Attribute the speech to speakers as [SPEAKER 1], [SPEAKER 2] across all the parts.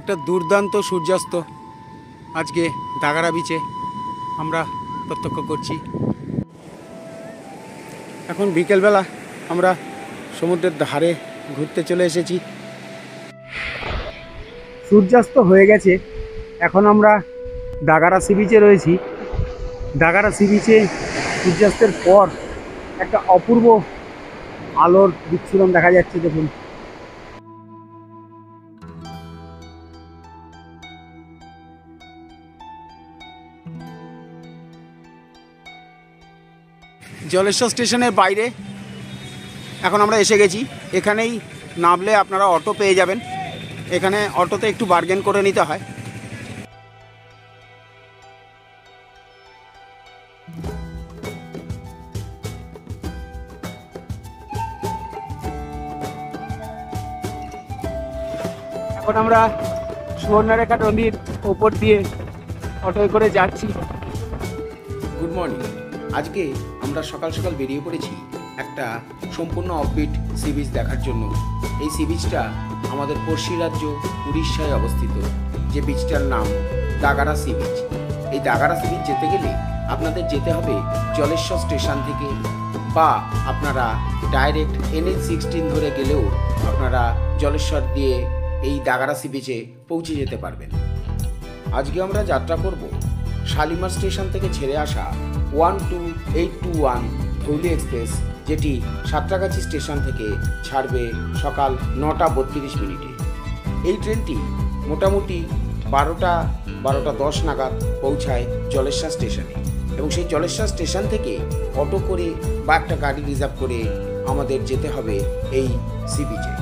[SPEAKER 1] একটা দুর্দান্ত সূর্যাস্ত আজকে দাগারা বিচে আমরা প্রত্যক্ষ করছি। এখন বিকেলবেলা আমরা সমুদ্রের ধারে ঘুরতে চলে এসেছি। সূর্যাস্ত হয়ে গেছে, এখন আমরা দাগারা সি বিচে রয়েছি। দাগারা সি বিচে সূর্যাস্তের পর একটা অপূর্ব আলোর বিচ্ছুরণ দেখা যাচ্ছে। দেখুন, জলেশ্বর স্টেশনের বাইরে এখন আমরা এসে গেছি। এখানেই নামলে আপনারা অটো পেয়ে যাবেন। এখানে অটোতে একটু বার্গেন করে নিতে হয়। এখন আমরা সুবর্ণরেখা নদীর ওপর দিয়ে অটোয় করে যাচ্ছি।
[SPEAKER 2] Good morning. আজকে আমরা সকাল সকাল বেরিয়ে পড়েছি একটা সম্পূর্ণ অফবিট সি বিচ দেখার জন্য। এই সি বিচটা আমাদের পড়শি রাজ্য উড়িষ্যায় অবস্থিত, যে বিচটার নাম দাগারা সি বিচ। এই দাগারা সি বিচ যেতে গেলে আপনাদের যেতে হবে জলেশ্বর স্টেশন থেকে, বা আপনারা ডাইরেক্ট NH-16 ধরে গেলেও আপনারা জলেশ্বর দিয়ে এই দাগারা সি বিচে পৌঁছে যেতে পারবেন। আজকে আমরা যাত্রা করব শালিমার স্টেশন থেকে ছেড়ে আসা 12821 ধৌলি এক্সপ্রেস, যেটি সাঁতরাগাছি স্টেশন থেকে ছাড়বে সকাল 9:32 এই ট্রেনটি মোটামুটি 12:10 নাগাদ পৌঁছায় জলেশ্বর স্টেশনে, এবং সেই জলেশ্বর স্টেশন থেকে অটো করে বা একটা গাড়ি রিজার্ভ করে আমাদের যেতে হবে এই সি বিচে।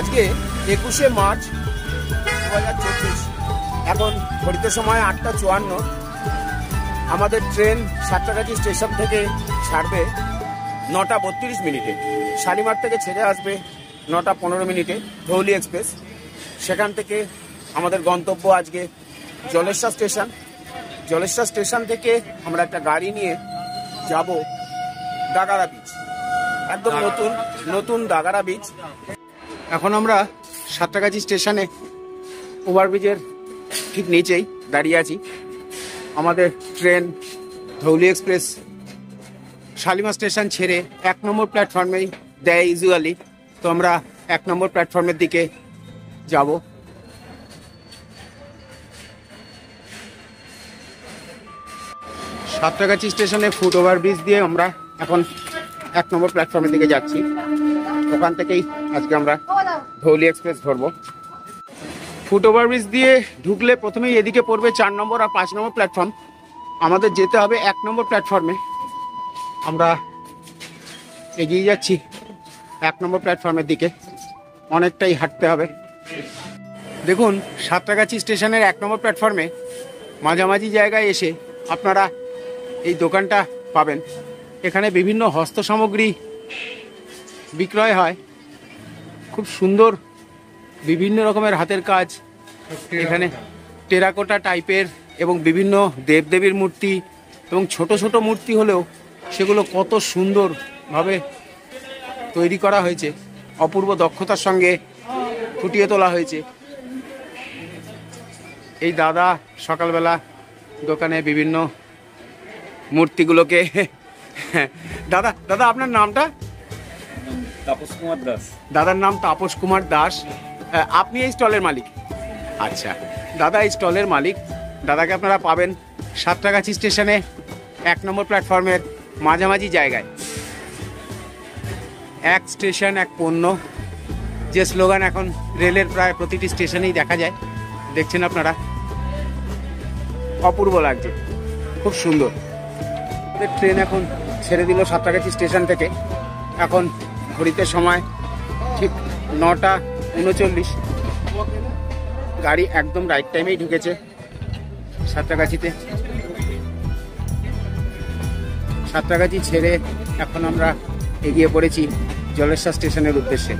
[SPEAKER 1] আজকে 21শে মার্চ 2024। এখন ঘড়িতে সময় 8:54। আমাদের ট্রেন সাঁতরাগাছি স্টেশন থেকে ছাড়বে 9:32। শালিমার থেকে ছেড়ে আসবে 9:15 ধৌলি এক্সপ্রেস। সেখান থেকে আমাদের গন্তব্য আজকে জলেশ্বর স্টেশন। জলেশ্বর স্টেশন থেকে আমরা একটা গাড়ি নিয়ে যাব দাগারা বিচ, একদম নতুন দাগারা বিচ। এখন আমরা সাঁতরাগাছি স্টেশনে ওভারব্রিজের ঠিক নিচেই দাঁড়িয়ে আছি। আমাদের train Dhauli express Shalimar station ছেড়ে 1 নম্বর প্ল্যাটফর্মেই দেয় ইউজুয়ালি, তো আমরা 1 নম্বর প্ল্যাটফর্মের দিকে যাব। সাঁতরাগাছি স্টেশনে ফুট ওভারব্রিজ দিয়ে আমরা এখন 1 নম্বর প্ল্যাটফর্মের দিকে যাচ্ছি। ওখান থেকেই আজকে আমরা ধৌলি এক্সপ্রেস ধরবো। ফুট ওভারব্রিজ দিয়ে ঢুকলে প্রথমেই এদিকে পড়বে 4 নম্বর আর 5 নম্বর প্ল্যাটফর্ম। আমাদের যেতে হবে 1 নম্বর প্ল্যাটফর্মে। আমরা এগিয়ে যাচ্ছি 1 নম্বর প্ল্যাটফর্মের দিকে, অনেকটাই হাঁটতে হবে। দেখুন, সাঁতরাগাছি স্টেশনের 1 নম্বর প্ল্যাটফর্মে মাঝামাঝি জায়গায় এসে আপনারা এই দোকানটা পাবেন। এখানে বিভিন্ন হস্ত সামগ্রী বিক্রয় হয়, খুব সুন্দর বিভিন্ন রকমের হাতের কাজ। এখানে টেরাকোটা টাইপের এবং বিভিন্ন দেবদেবীর মূর্তি এবং ছোট ছোট মূর্তি হলেও সেগুলো কত সুন্দরভাবে তৈরি করা হয়েছে, অপূর্ব দক্ষতার সঙ্গে ফুটিয়ে তোলা হয়েছে। এই দাদা সকালবেলা দোকানে বিভিন্ন মূর্তিগুলোকে দাদা দাদা আপনার নামটা?
[SPEAKER 3] তাপস কুমার দাস।
[SPEAKER 1] দাদার নাম তাপস কুমার দাস। আপনি এই স্টলের মালিক? আচ্ছা, দাদা এই স্টলের মালিক। দাদাকে আপনারা পাবেন সাঁতরাগাছি স্টেশনে 1 নম্বর প্ল্যাটফর্মের মাঝামাঝি জায়গায়। 1 স্টেশন 1 পণ্য, যে স্লোগান এখন রেলের প্রায় প্রতিটি স্টেশনেই দেখা যায়। দেখছেন আপনারা, অপূর্ব লাগছে, খুব সুন্দর। ট্রেন এখন ছেড়ে দিল সাঁতরাগাছি স্টেশন থেকে। এখন ঘড়িতে সময় ঠিক 9:39। গাড়ি একদম রাইট টাইমেই ঢুকেছে সাঁতরাগাছিতে। সাঁতরাগাছি ছেড়ে এখন আমরা এগিয়ে পড়েছি জলেশ্বর স্টেশনের উদ্দেশ্যে।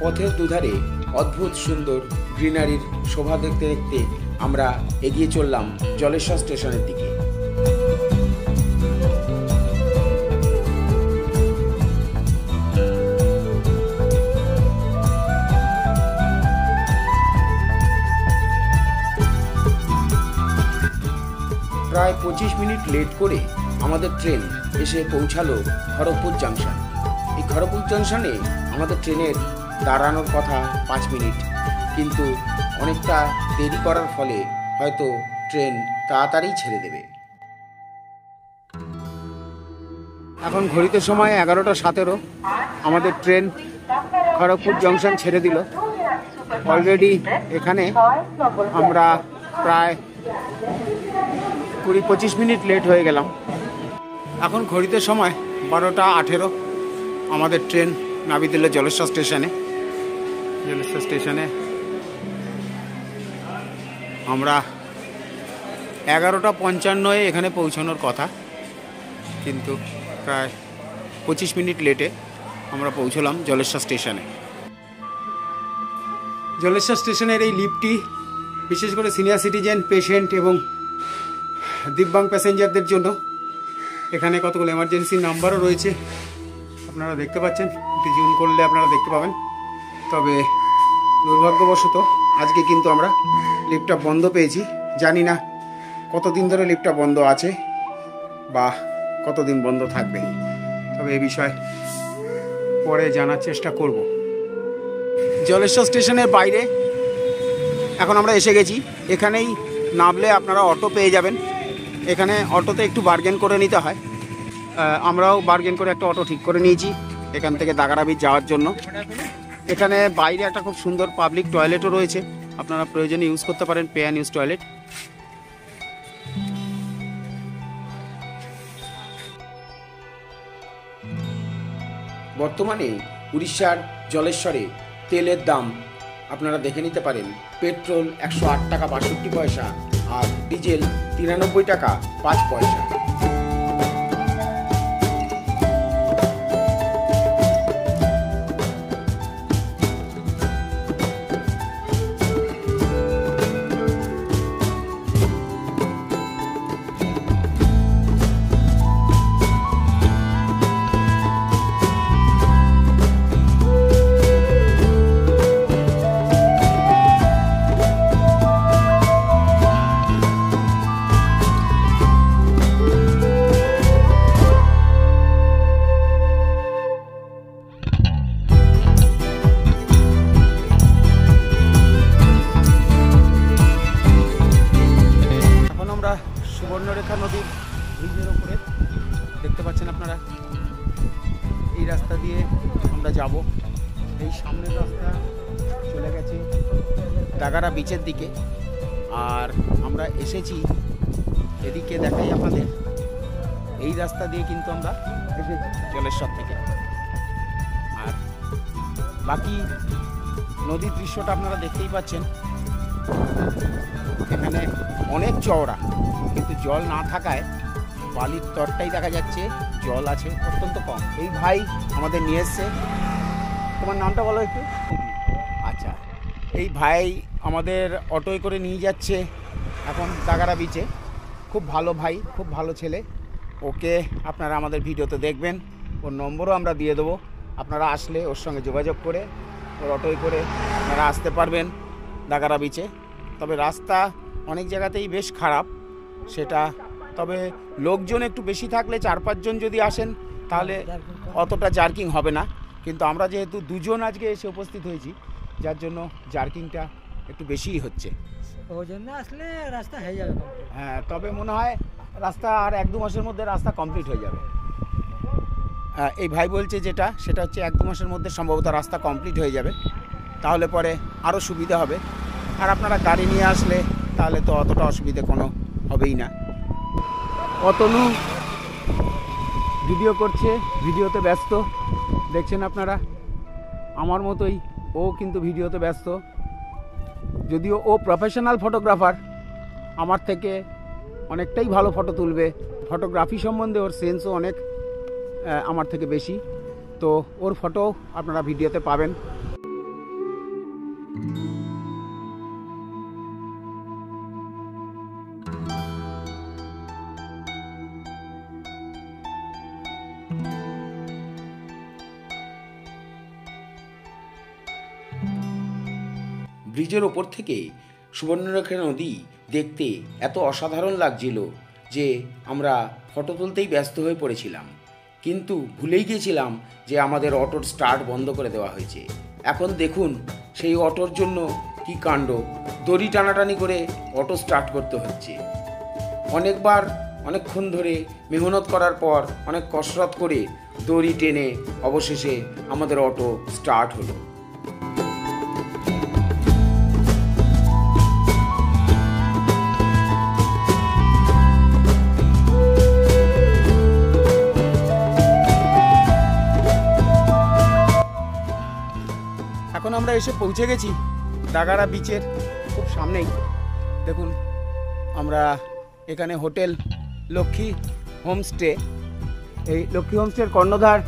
[SPEAKER 2] পথের দুধারে অদ্ভুত সুন্দর গ্রিনারির শোভা দেখতে দেখতে আমরা এগিয়ে চললাম জলেশ্বর স্টেশনের দিকে। প্রায় 25 মিনিট লেট করে আমাদের ট্রেন এসে পৌঁছালো খড়গপুর জাংশন। এই খড়গপুর জাংশনে আমাদের ট্রেনের দাঁড়ানোর কথা 5 মিনিট, কিন্তু অনেকটা দেরি করার ফলে হয়তো ট্রেন তাড়াতাড়ি ছেড়ে দেবে।
[SPEAKER 1] এখন ঘড়িতে সময় 11:17। আমাদের ট্রেন খড়গপুর জংশন ছেড়ে দিল। অলরেডি এখানে আমরা প্রায় 20-25 মিনিট লেট হয়ে গেলাম। এখন ঘড়িতে সময় 12:18। আমাদের ট্রেন নামিয়ে দিল জলেশ্বর স্টেশনে। জলেশ্বর স্টেশনে আমরা 11:55 এখানে পৌঁছানোর কথা, কিন্তু প্রায় 25 মিনিট লেটে আমরা পৌঁছলাম জলেশ্বর স্টেশনে। জলেশ্বর স্টেশনের এই লিফটটি বিশেষ করে সিনিয়র সিটিজেন, পেশেন্ট এবং দিব্যাং প্যাসেঞ্জারদের জন্য। এখানে কতগুলো এমার্জেন্সি নাম্বারও রয়েছে, আপনারা দেখতে পাচ্ছেন। এটি জুম করলে আপনারা দেখতে পাবেন। তবে দুর্ভাগ্যবশত আজকে কিন্তু আমরা লিফটটা বন্ধ পেয়েছি। জানি না কতদিন ধরে লিফটটা বন্ধ আছে বা কতদিন বন্ধ থাকবে, তবে এই বিষয়ে পরে জানার চেষ্টা করব। জলেশ্বর স্টেশনের বাইরে এখন আমরা এসে গেছি। এখানেই নামলে আপনারা অটো পেয়ে যাবেন। এখানে অটোতে একটু বার্গেন করে নিতে হয়। আমরাও বার্গেন করে একটা অটো ঠিক করে নিয়েছি এখান থেকে দাগারা বীচ যাওয়ার জন্য। এখানে বাইরে একটা খুব সুন্দর পাবলিক টয়লেটও রয়েছে, আপনারা প্রয়োজনে ইউজ করতে পারেন, পে অ্যান্ড ইউজ টয়লেট।
[SPEAKER 2] বর্তমানে উড়িষ্যার জলেশ্বরে তেলের দাম আপনারা দেখে নিতে পারেন। পেট্রোল 108 টাকা 62 পয়সা আর ডিজেল 93 টাকা 5 পয়সা।
[SPEAKER 1] সুবর্ণরেখা নদীর ব্রিজের ওপরে দেখতে পাচ্ছেন আপনারা। এই রাস্তা দিয়ে আমরা যাব। এই সামনের রাস্তা চলে গেছে দাগারা বিচের দিকে, আর আমরা এসেছি এদিকে দেখাই আপনাদের। এই রাস্তা দিয়ে কিন্তু আমরা এসেছি জলেশ্বর থেকে। আর বাকি নদীর দৃশ্যটা আপনারা দেখতেই পাচ্ছেন। এখানে অনেক চওড়া, কিন্তু জল না থাকায় বালির তরটাই দেখা যাচ্ছে, জল আছে অত্যন্ত কম। এই ভাই আমাদের নিয়ে এসছে। তোমার নামটা বলো একটু। আচ্ছা, এই ভাই আমাদের অটোয় করে নিয়ে যাচ্ছে এখন দাগারা বিচে। খুব ভালো ভাই, খুব ভালো ছেলে। ওকে আপনারা আমাদের ভিডিওতে দেখবেন। ওর নম্বরও আমরা দিয়ে দেবো। আপনারা আসলে ওর সঙ্গে যোগাযোগ করে ওর অটোয় করে আপনারা আসতে পারবেন দাগারা বিচে। তবে রাস্তা অনেক জায়গাতেই বেশ খারাপ সেটা, তবে লোকজন একটু বেশি থাকলে 4-5 জন যদি আসেন তাহলে অতটা জার্কিং হবে না। কিন্তু আমরা যেহেতু 2 জন আজকে এসে উপস্থিত হয়েছি, যার জন্য জার্কিংটা একটু বেশিই হচ্ছে।
[SPEAKER 4] ওই জন্য আসলে রাস্তা হয়ে যাবে।
[SPEAKER 1] হ্যাঁ, তবে মনে হয় রাস্তা আর 1-2 মাসের মধ্যে রাস্তা কমপ্লিট হয়ে যাবে। এই ভাই বলছে সেটা হচ্ছে 1-2 মাসের মধ্যে সম্ভবত রাস্তা কমপ্লিট হয়ে যাবে। তাহলে পরে আরও সুবিধা হবে। আর আপনারা গাড়ি নিয়ে আসলে তাহলে তো অতটা অসুবিধে কোনো হবেই না। অতনু ভিডিও করছে, ভিডিওতে ব্যস্ত, দেখছেন আপনারা। আমার মতোই ও কিন্তু ভিডিওতে ব্যস্ত। যদিও ও প্রফেশনাল ফটোগ্রাফার, আমার থেকে অনেকটাই ভালো ফটো তুলবে। ফটোগ্রাফি সম্বন্ধে ওর সেন্সও অনেক আমার থেকে বেশি। তো ওর ফটো আপনারা ভিডিওতে পাবেন।
[SPEAKER 2] ব্রিজের ওপর থেকে সুবর্ণরেখা নদী দেখতে এত অসাধারণ লাগছিল যে আমরা ফটো তুলতেই ব্যস্ত হয়ে পড়েছিলাম, কিন্তু ভুলেই গিয়েছিলাম যে আমাদের অটোর স্টার্ট বন্ধ করে দেওয়া হয়েছে। এখন দেখুন সেই অটোর জন্য কি কাণ্ড, দড়ি টানাটানি করে অটো স্টার্ট করতে হচ্ছে। অনেকবার অনেকক্ষণ ধরে মেহনত করার পর অনেক কসরত করে দড়ি টেনে অবশেষে আমাদের অটো স্টার্ট হলো।
[SPEAKER 1] এখন আমরা এসে পৌঁছে গেছি দাগাড়া বিচের খুব সামনেই। দেখুন আমরা এখানে হোটেল লক্ষ্মী হোমস্টে, এই লক্ষ্মী হোমস্টের কর্ণধার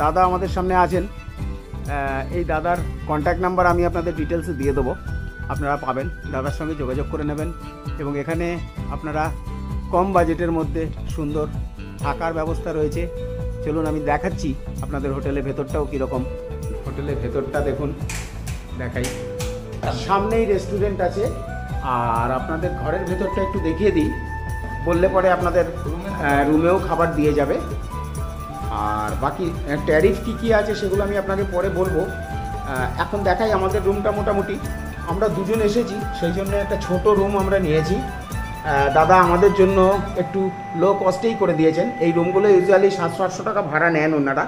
[SPEAKER 1] দাদা আমাদের সামনে আছেন। এই দাদার কন্ট্যাক্ট নাম্বার আমি আপনাদের ডিটেলসে দিয়ে দেবো, আপনারা পাবেন, দাদার সঙ্গে যোগাযোগ করে নেবেন। এবং এখানে আপনারা কম বাজেটের মধ্যে সুন্দর থাকার ব্যবস্থা রয়েছে। চলুন আমি দেখাচ্ছি আপনাদের হোটেলের ভেতরটাও কীরকম। হোটেলের ভেতরটা দেখুন, দেখাই। সামনেই রেস্টুরেন্ট আছে, আর আপনাদের ঘরের ভেতরটা একটু দেখিয়ে দিই, বললে পরে আপনাদের রুমেও খাবার দিয়ে যাবে। আর বাকি ট্যারিফ কী আছে সেগুলো আমি আপনাকে পরে বলবো। এখন দেখাই আমাদের রুমটা। মোটামুটি আমরা দুজন এসেছি, সেই জন্য একটা ছোট রুম আমরা নিয়েছি। দাদা আমাদের জন্য একটু লো কস্টেই করে দিয়েছেন। এই রুমগুলো ইউজুয়ালি 700-800 টাকা ভাড়া নেন ওনারা।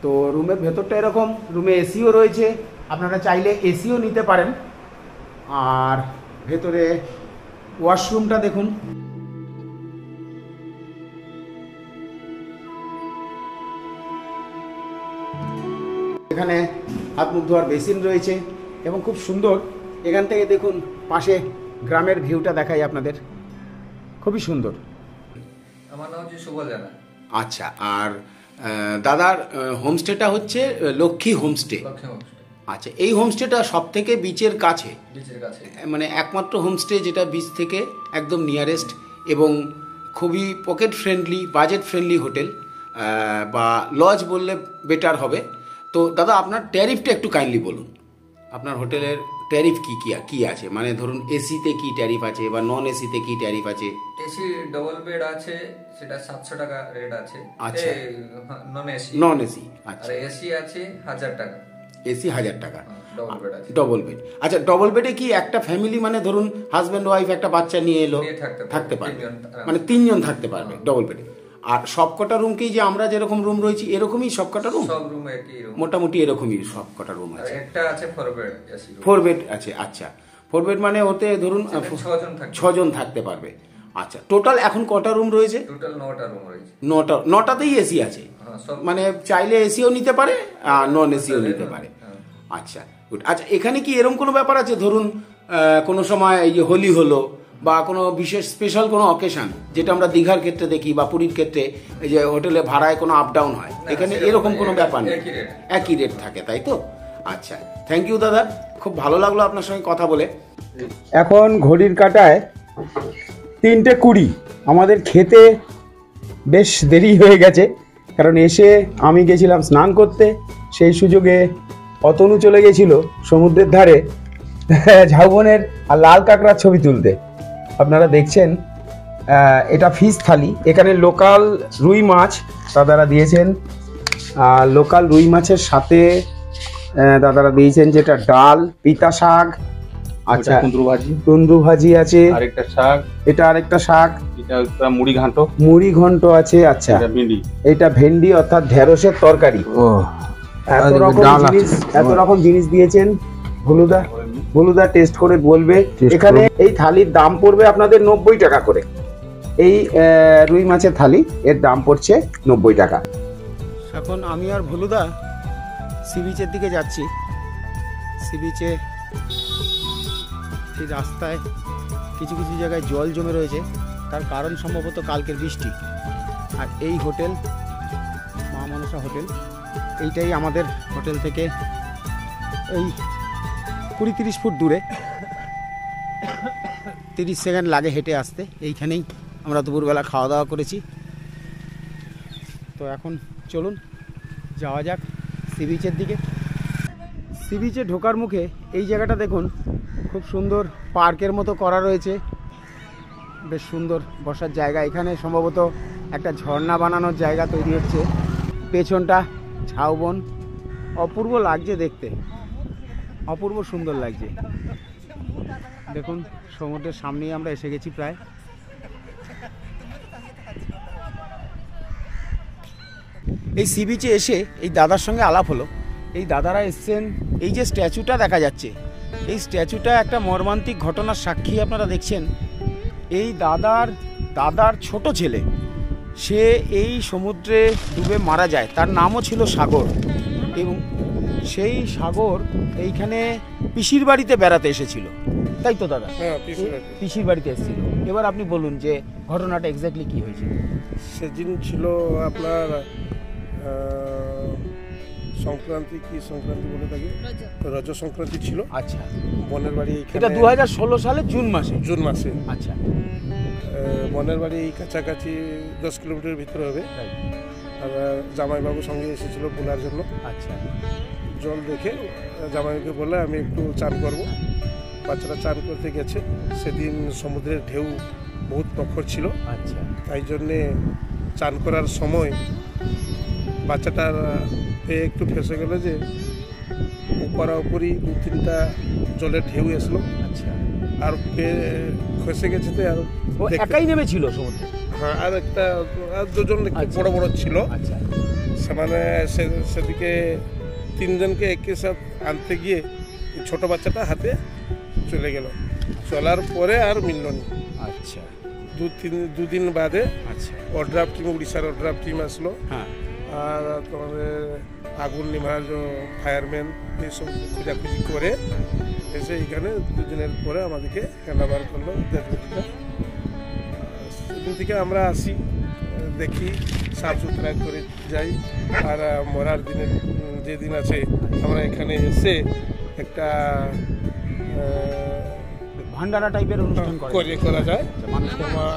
[SPEAKER 1] তো রুমের ভেতরটা এরকম, রুমে এসিও রয়েছে, আপনারা চাইলে এসিও নিতে পারেন। আর ভেতরে ওয়াশরুমটা দেখুন, এখানে হাত মুখ ধোয়ার বেসিন রয়েছে এবং খুব সুন্দর। এখান থেকে দেখুন পাশে গ্রামের ভিউটা দেখাই আপনাদের, খুবই সুন্দর।
[SPEAKER 5] আমার নাম হচ্ছে শুভ জানা।
[SPEAKER 2] আচ্ছা, আর দাদার হোমস্টেটা হচ্ছে লক্ষ্মী হোমস্টে। আচ্ছা, এই হোমস্টেটা সব থেকে বিচের কাছে, মানে একমাত্র হোমস্টে যেটা বিচ থেকে একদম নিয়ারেস্ট, এবং খুবই pocket friendly, budget friendly hotel, বা লজ বললে বেটার হবে। তো দাদা আপনার ট্যারিফটা একটু কাইন্ডলি বলুন, আপনার হোটেলের ট্যারিফ কি আছে, মানে ধরুন এসিতে কি ট্যারিফ আছে বা নন এসিতে কি ট্যারিফ আছে?
[SPEAKER 5] এসি ডবল বেড আছে, সেটা 700 টাকা রেট আছে।
[SPEAKER 2] আচ্ছা,
[SPEAKER 5] নন এসি
[SPEAKER 2] আচ্ছা,
[SPEAKER 5] আর এসি আছে 1000 টাকা।
[SPEAKER 2] এসি 1000 টাকা,
[SPEAKER 5] ডবল বেড আছে।
[SPEAKER 2] Double bed. আচ্ছা, ডবল বেডে কি একটা ফ্যামিলি, মানে ধরুন হাজব্যান্ড ওয়াইফ একটা বাচ্চা নিয়ে এলো, থাকতে পারবে, মানে 3 জন থাকতে পারবে ডবল বেডে? আর সবকটা রুমকেই যে আমরা যেরকম রুম রয়েছি এরকমই সবকটা রুম?
[SPEAKER 5] সব রুম একই রুম,
[SPEAKER 2] মোটামুটি এরকমই সবকটা রুম আছে।
[SPEAKER 5] একটা আছে 4 বেড এসি,
[SPEAKER 2] 4 বেড আছে। আচ্ছা, 4 বেড মানে ওতে ধরুন 6 জন থাকতে পারবে। আচ্ছা, টোটাল এখন কটা রুম রয়েছে?
[SPEAKER 5] টোটাল 9টা রুম রয়েছে।
[SPEAKER 2] 9টাতেই এসি আছে, মানে চাইলে এসিও নিতে পারে আর নন এসিও নিতে পারে। আচ্ছা গুড। আচ্ছা, এখানে কি এরকম কোনো ব্যাপার আছে, ধরুন কোনো সময় এই যে হোলি হলো বা কোনো বিশেষ স্পেশাল কোনো অকেশন, যেটা আমরা দীঘার ক্ষেত্রে দেখি বা পুরীর ক্ষেত্রে এই যে হোটেলে ভাড়ায় কোনো আপ ডাউন হয়, এখানে এরকম কোনো ব্যাপার নেই, একই রেট থাকে, তাই তো? আচ্ছা, থ্যাংক ইউ দাদা, খুব ভালো লাগলো আপনার সঙ্গে কথা বলে।
[SPEAKER 1] এখন ঘড়ির কাঁটায় 3:20। আমাদের খেতে বেশ দেরি হয়ে গেছে, কারণ এসে আমি গেছিলাম স্নান করতে, সেই সুযোগে অতনু চলে গেছিল সমুদ্রের ধারে ঝাউবনের আর লাল কাঁকড়ার ছবি তুলতে। আপনারা দেখছেন এটা ফিশ থালি। এখানে লোকাল রুই মাছ দাদারা দিয়েছেন, লোকাল রুই মাছের সাথে দাদারা দিয়েছেন যেটা ডাল, পিতা শাক, আচ্ছা কুন্দ্রু ভাজি আছে,
[SPEAKER 3] আরেকটা শাক,
[SPEAKER 1] এটা আরেকটা শাক,
[SPEAKER 3] এটা মুড়ি ঘন্ট
[SPEAKER 1] আছে। আচ্ছা,
[SPEAKER 3] ভেন্ডি,
[SPEAKER 1] এটা ভেন্ডি অর্থাৎ ঢেঁড়সের তরকারি। এত রকম জিনিস দিয়েছেন। হলুদা টেস্ট করে বলবে। এখানে এই থালির দাম পড়বে আপনাদের 90 টাকা করে। এই রুই মাছের থালি এর দাম পড়ছে 90 টাকা। এখন আমি আর ভলুদা সি বিচের দিকে যাচ্ছি। সি বিচে এই রাস্তায় কিছু কিছু জায়গায় জল জমে রয়েছে, তার কারণ সম্ভবত কালকের বৃষ্টি। আর এই হোটেল মা মনসা হোটেল, এইটাই আমাদের হোটেল থেকে এই 20-30 ফুট দূরে, 30 সেকেন্ড লাগে হেঁটে আসতে। এইখানেই আমরা দুপুরবেলা খাওয়া দাওয়া করেছি। তো এখন চলুন যাওয়া যাক সি বিচের দিকে। সি বিচে ঢোকার মুখে এই জায়গাটা দেখুন, খুব সুন্দর পার্কের মতো করা রয়েছে, বেশ সুন্দর বসার জায়গা। এখানে সম্ভবত একটা ঝর্ণা বানানোর জায়গা তৈরি হচ্ছে। পেছনটা ঝাউবন, অপূর্ব লাগছে দেখতে, অপূর্ব সুন্দর লাগছে। দেখুন সমুদ্রের সামনেই আমরা এসে গেছি প্রায়। এই সি বিচে এসে এই দাদার সঙ্গে আলাপ হলো। এই দাদারা এসছেন, এই যে স্ট্যাচুটা দেখা যাচ্ছে, এই স্ট্যাচুটা একটা মর্মান্তিক ঘটনার সাক্ষী আপনারা দেখছেন। এই দাদার ছোট ছেলে, সে এই সমুদ্রে ডুবে মারা যায়। তার নামও ছিল সাগর, এবং সেই সাগর এইখানে পিসির বাড়িতে বেড়াতে এসেছিল, তাই তো দাদা?
[SPEAKER 6] হ্যাঁ,
[SPEAKER 1] পিসির বাড়িতে এসেছিল। এবার আপনি বলুন যে ঘটনাটা এক্স্যাক্টলি কি হয়েছিল।
[SPEAKER 6] সেদিন ছিল আপনার সংক্রান্তি, কি সংক্রান্তি বলে থাকে, রজ সংক্রান্তি ছিল।
[SPEAKER 1] আচ্ছা,
[SPEAKER 6] বোনের বাড়ি
[SPEAKER 1] এটা 2016 সালের জুন মাসে।
[SPEAKER 6] আচ্ছা, বোনের বাড়ি এই কাছাকাছি 10 কিলোমিটার ভিতরে হবে। আর জামাইবাবু সঙ্গে এসেছিল বোলার জন্য।
[SPEAKER 1] আচ্ছা,
[SPEAKER 6] জল দেখে জামাইকে বলে আমি একটু চান করব। বাচ্চারা চান করতে গেছে। সেদিন সমুদ্রের ঢেউ বহুত প্রখর ছিল।
[SPEAKER 1] আচ্ছা,
[SPEAKER 6] তাই জন্যে চান করার সময় বাচ্চাটার পেয়ে একটু ফেসে গেল, যে উপরাউপরি 2-3টা জলের ঢেউ এসলো।
[SPEAKER 1] আচ্ছা,
[SPEAKER 6] আর পেয়ে খসে গেছে। তো আর
[SPEAKER 1] ও একাই নেমেছিল সমুদ্রে?
[SPEAKER 6] হ্যাঁ, আর একটা আর দুজন বড় বড় ছিল।
[SPEAKER 1] আচ্ছা,
[SPEAKER 6] মানে সেদিকে 3জনকে একই সাথ আনতে গিয়ে ছোট বাচ্চাটা হাতে চলে গেল। চলার পরে আর মিলল না।
[SPEAKER 1] আচ্ছা,
[SPEAKER 6] 2 দিন বাদে
[SPEAKER 1] আচ্ছা,
[SPEAKER 6] ওড্রাফ টিম, উড়িষ্যার ওড্রাফ টিম আসলো।
[SPEAKER 1] হ্যাঁ,
[SPEAKER 6] আর তোমাদের আগুন নিভার যে ফায়ারম্যান, এইসব খোঁজাখুঁজি করে এসে এখানে 2 দিনের পরে আমাদেরকে হ্যান্ডওভার করলো ডেড বডিটা। সেদিন থেকে আমরা আসি, দেখি, সাফ সুতরা করে যাই। আর মরার দিনের যেদিন আছে আমরা এখানে এসে একটা
[SPEAKER 1] ভান্ডারা টাইপের অনুষ্ঠান
[SPEAKER 6] করা যায়।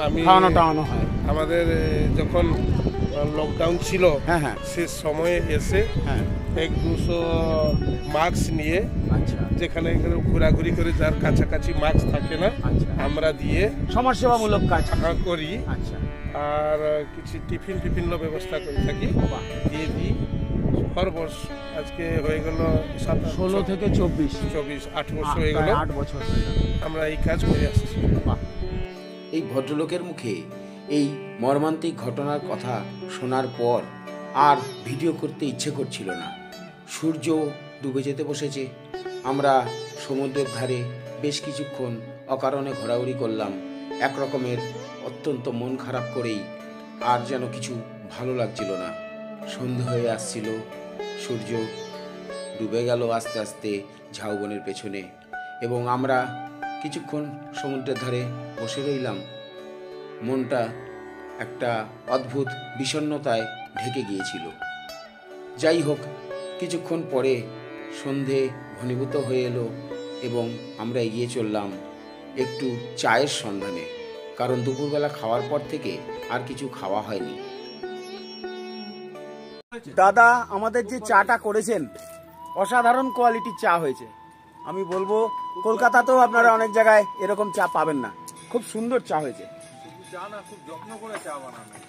[SPEAKER 6] আমি
[SPEAKER 1] খাওয়ানো টাওয়ানো হয়।
[SPEAKER 6] আমাদের যখন লকডাউন ছিল,
[SPEAKER 1] হ্যাঁ হ্যাঁ,
[SPEAKER 6] সে সময়ে এসে
[SPEAKER 1] হ্যাঁ,
[SPEAKER 6] 100-200 মাস্ক নিয়ে,
[SPEAKER 1] আচ্ছা,
[SPEAKER 6] যেখানে ঘোরাঘুরি করে যার কাছাকাছি মাস্ক থাকে না,
[SPEAKER 1] আচ্ছা,
[SPEAKER 6] আমরা দিয়ে
[SPEAKER 1] সমাজসেবামূলক কাজ
[SPEAKER 6] করি।
[SPEAKER 1] আচ্ছা,
[SPEAKER 6] আর কিছু টিফিন ব্যবস্থা করে থাকি, দিয়ে দিই। সর্বশ আজকে হয়ে গেল
[SPEAKER 1] 16 থেকে 24,
[SPEAKER 6] 8 বছর হয়ে গেল
[SPEAKER 1] 8 বছর হয়ে গেল
[SPEAKER 6] আমরা এই কাজ করে আসছি।
[SPEAKER 2] এই ভদ্রলোকের মুখে এই মর্মান্তিক ঘটনার কথা শোনার পর আর ভিডিও করতে ইচ্ছে করছিল না। সূর্য ডুবে যেতে বসেছে। আমরা সমুদ্রের ধারে বেশ কিছুক্ষণ অকারণে ঘোরাঘুরি করলাম, একরকমের অত্যন্ত মন খারাপ করেই। আর যেন কিছু ভালো লাগছিল না। সন্ধে হয়ে আসছিল, সূর্য ডুবে গেল আস্তে আস্তে ঝাউবনের পেছনে, এবং আমরা কিছুক্ষণ সমুদ্রের ধারে বসে রইলাম। মনটা একটা অদ্ভুত বিষণ্ণতায় ঢেকে গিয়েছিল। যাই হোক, কিছুক্ষণ পরে সন্ধে ঘনীভূত হয়ে এলো এবং আমরা এগিয়ে চললাম একটু চায়ের সন্ধানে, কারণ দুপুরবেলা খাওয়ার পর থেকে আর কিছু খাওয়া হয়নি।
[SPEAKER 1] দাদা আমাদের যে চাটা করেছেন, অসাধারণ কোয়ালিটির চা হয়েছে। আমি বলবো কলকাতাতেও আপনারা অনেক জায়গায় এরকম চা পাবেন না। খুব সুন্দর চা হয়েছে।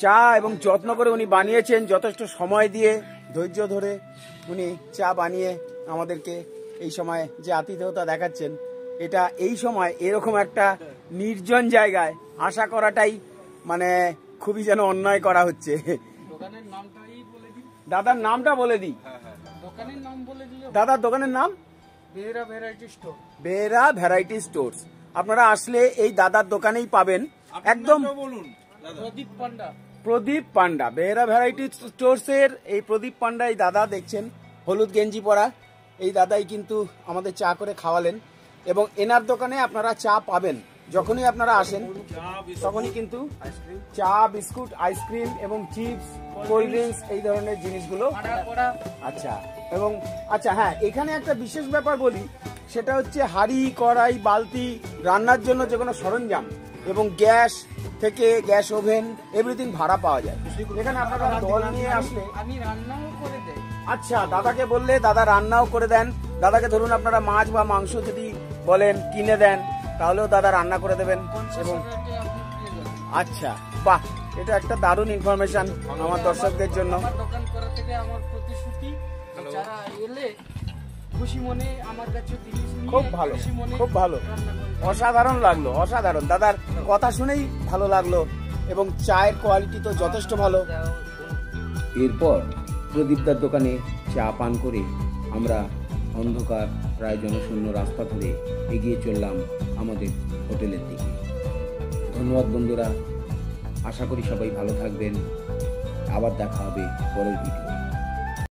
[SPEAKER 1] চা এবং যত্ন করে উনি বানিয়েছেন, যথেষ্ট সময় দিয়ে ধৈর্য ধরে উনি চা বানিয়ে আমাদেরকে এই সময় যে আতিথেয়তা দেখাচ্ছেন, এটা এই সময় এরকম একটা নির্জন জায়গায় আশা করাটাই মানে খুবই যেন অন্যায় করা হচ্ছে। দাদার নামটা বলে দিই।
[SPEAKER 4] দোকানের নাম বলে দিলে।
[SPEAKER 1] দাদার দোকানের নাম
[SPEAKER 4] Behera variety store.
[SPEAKER 1] Behera variety stores. আপনারা আসলে এই দাদার দোকানেই পাবেন। একদম
[SPEAKER 4] প্রদীপ পান্ডা।
[SPEAKER 1] প্রদীপ পান্ডা, বেহরা ভ্যারাইটি স্টোর্সের এই প্রদীপ পান্ডা। এই দাদা দেখছেন হলুদ গেঞ্জি পরা, এই দাদাই কিন্তু আমাদের চা করে খাওয়ালেন, এবং এনার দোকানে আপনারা চা পাবেন। যখনই আপনারা আসেন তখনই কিন্তু চা, বিস্কুট, আইসক্রিম এবং চিপস, কোল্ড ড্রিঙ্কস, এই ধরনের জিনিসগুলো। আচ্ছা, এবং আচ্ছা হ্যাঁ, এখানে একটা বিশেষ ব্যাপার বলি, সেটা হচ্ছে হাঁড়ি, কড়াই, বালতি, রান্নার জন্য যে কোনো সরঞ্জাম এবং গ্যাস থেকে গ্যাস ওভেন এভরিথিং ভাড়া পাওয়া যায় এখানে। আপনারা দল নিয়ে আসলে
[SPEAKER 4] আমি রান্নাও করে দেই।
[SPEAKER 1] আচ্ছা, দাদাকে বললে দাদা রান্নাও করে দেন। দাদাকে ধরুন আপনারা মাছ বা মাংস যদি বলেন কিনে দেন, তাহলেও দাদা রান্না করে দেবেন। এবং আচ্ছা, বাহ, এটা একটা দারুণ ইনফরমেশন আমার দর্শকদের জন্য।
[SPEAKER 4] আমার দোকান করা থেকে আমার প্রতিশ্রুতি, যারা এলে খুশি মনে আমার কাছে জিনিস নিয়ে
[SPEAKER 1] খুব ভালো,
[SPEAKER 4] খুশি মনে
[SPEAKER 1] খুব ভালো,
[SPEAKER 4] রান্না করে।
[SPEAKER 1] অসাধারণ লাগলো, অসাধারণ। দাদার কথা শুনেই ভালো লাগলো এবং চায়ের কোয়ালিটি তো যথেষ্ট ভালো।
[SPEAKER 2] এরপর প্রদীপদার দোকানে চা পান করে আমরা অন্ধকার প্রায় জনশূন্য রাস্তা ধরে এগিয়ে চললাম আমাদের হোটেলের দিকে। ধন্যবাদ বন্ধুরা, আশা করি সবাই ভালো থাকবেন। আবার দেখা হবে পরের ভিডিও।